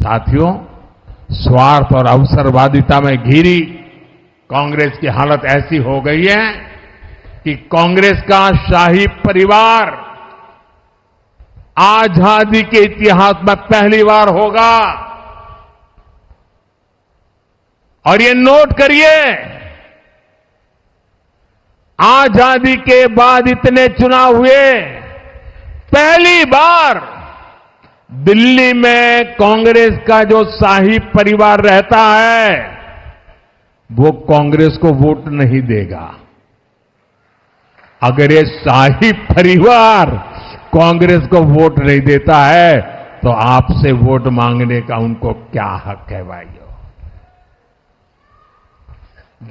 साथियों, स्वार्थ और अवसरवादिता में घिरी कांग्रेस की हालत ऐसी हो गई है कि कांग्रेस का शाही परिवार आजादी के इतिहास में पहली बार होगा। और ये नोट करिए, आजादी के बाद इतने चुनाव हुए, पहली बार दिल्ली में कांग्रेस का जो शाही परिवार रहता है वो कांग्रेस को वोट नहीं देगा। अगर ये शाही परिवार कांग्रेस को वोट नहीं देता है तो आपसे वोट मांगने का उनको क्या हक है भाइयों?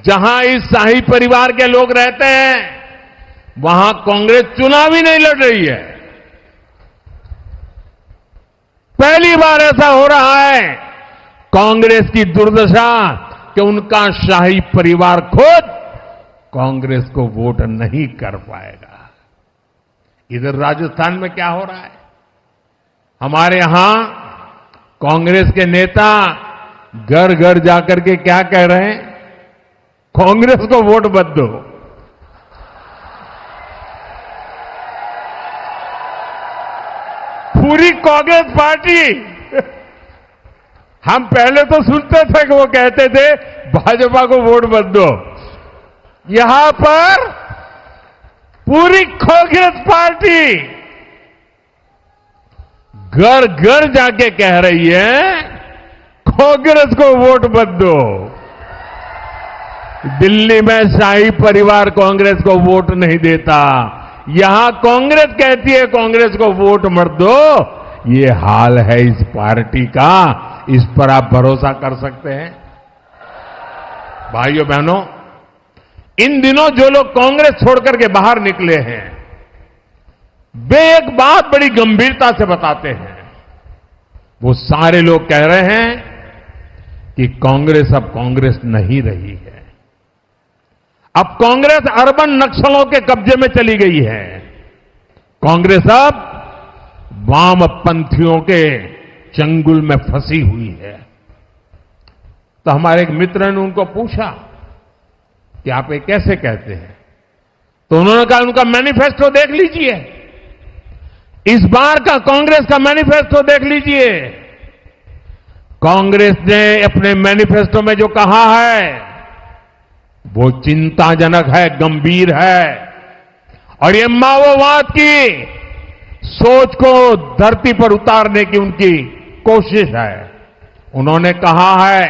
जहां इस शाही परिवार के लोग रहते हैं वहां कांग्रेस चुनाव ही नहीं लड़ रही है। पहली बार ऐसा हो रहा है कांग्रेस की दुर्दशा कि उनका शाही परिवार खुद कांग्रेस को वोट नहीं कर पाएगा। इधर राजस्थान में क्या हो रहा है? हमारे यहां कांग्रेस के नेता घर घर जाकर के क्या कह रहे हैं? कांग्रेस को वोट मत दो। पूरी कांग्रेस पार्टी, हम पहले तो सुनते थे कि वो कहते थे भाजपा को वोट मत दो। यहां पर पूरी कांग्रेस पार्टी घर घर जाके कह रही है कांग्रेस को वोट मत दो। दिल्ली में शाही परिवार कांग्रेस को वोट नहीं देता, यहां कांग्रेस कहती है कांग्रेस को वोट मत दो। ये हाल है इस पार्टी का, इस पर आप भरोसा कर सकते हैं? भाइयों बहनों, इन दिनों जो लोग कांग्रेस छोड़कर के बाहर निकले हैं वे एक बात बड़ी गंभीरता से बताते हैं। वो सारे लोग कह रहे हैं कि कांग्रेस अब कांग्रेस नहीं रही है। अब कांग्रेस अर्बन नक्सलों के कब्जे में चली गई है। कांग्रेस अब वामपंथियों के चंगुल में फंसी हुई है। तो हमारे एक मित्र ने उनको पूछा कि आप ये कैसे कहते हैं? तो उन्होंने कहा उनका मैनिफेस्टो देख लीजिए, इस बार का कांग्रेस का मैनिफेस्टो देख लीजिए। कांग्रेस ने अपने मैनिफेस्टो में जो कहा है वो चिंताजनक है, गंभीर है, और ये माओवाद की सोच को धरती पर उतारने की उनकी कोशिश है। उन्होंने कहा है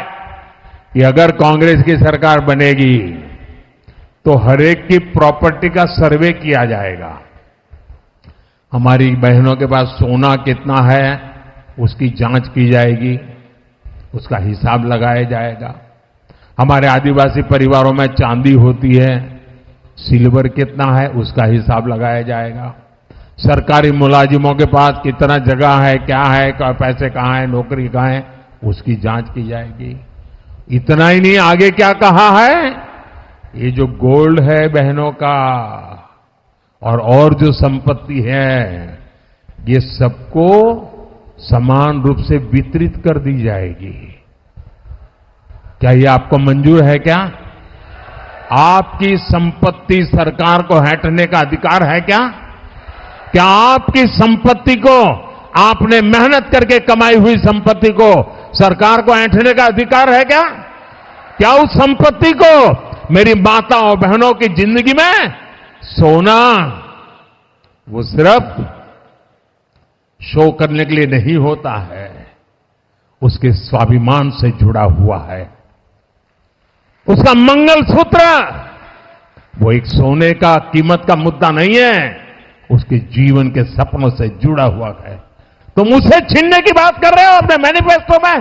कि अगर कांग्रेस की सरकार बनेगी तो हरेक की प्रॉपर्टी का सर्वे किया जाएगा। हमारी बहनों के पास सोना कितना है उसकी जांच की जाएगी, उसका हिसाब लगाया जाएगा। हमारे आदिवासी परिवारों में चांदी होती है, सिल्वर कितना है उसका हिसाब लगाया जाएगा। सरकारी मुलाजिमों के पास कितना जगह है, क्या है, पैसे कहां है, नौकरी कहां है, उसकी जांच की जाएगी। इतना ही नहीं, आगे क्या कहा है? ये जो गोल्ड है बहनों का और जो संपत्ति है ये सबको समान रूप से वितरित कर दी जाएगी। क्या ये आपको मंजूर है? क्या आपकी संपत्ति सरकार को हटने का अधिकार है? क्या आपकी संपत्ति को, आपने मेहनत करके कमाई हुई संपत्ति को सरकार को ऐंठने का अधिकार है? क्या उस संपत्ति को मेरी माताओं बहनों की जिंदगी में सोना वो सिर्फ शो करने के लिए नहीं होता है, उसके स्वाभिमान से जुड़ा हुआ है। उसका मंगलसूत्र वो एक सोने का कीमत का मुद्दा नहीं है, उसके जीवन के सपनों से जुड़ा हुआ है। तुम उसे छीनने की बात कर रहे हो अपने मैनिफेस्टो में?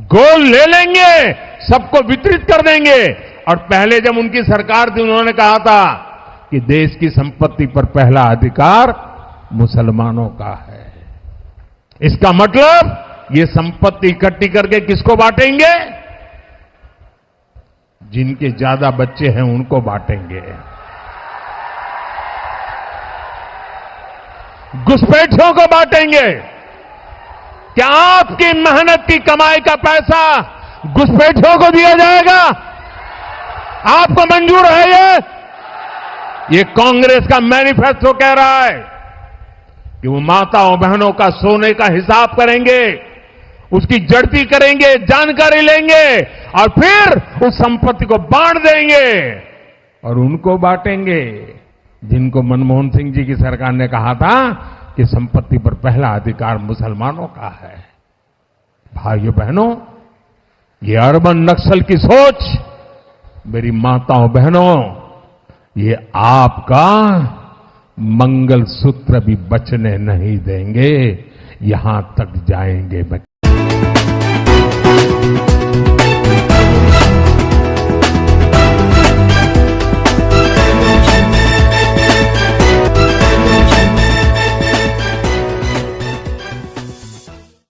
गोल्ड ले लेंगे, सबको वितरित कर देंगे। और पहले जब उनकी सरकार थी उन्होंने कहा था कि देश की संपत्ति पर पहला अधिकार मुसलमानों का है। इसका मतलब ये संपत्ति इकट्ठी करके किसको बांटेंगे? जिनके ज्यादा बच्चे हैं उनको बांटेंगे। घुसपैठियों को बांटेंगे। क्या आपकी मेहनत की कमाई का पैसा घुसपैठियों को दिया जाएगा? आपको मंजूर है ये कांग्रेस का मैनिफेस्टो कह रहा है कि वो माताओं बहनों का सोने का हिसाब करेंगे, उसकी जड़ती करेंगे, जानकारी लेंगे और फिर उस संपत्ति को बांट देंगे और उनको बांटेंगे जिनको मनमोहन सिंह जी की सरकार ने कहा था कि संपत्ति पर पहला अधिकार मुसलमानों का है। भाइयों बहनों, ये अर्बन नक्सल की सोच, मेरी माताओं बहनों, ये आपका मंगलसूत्र भी बचने नहीं देंगे, यहां तक जाएंगे। मैं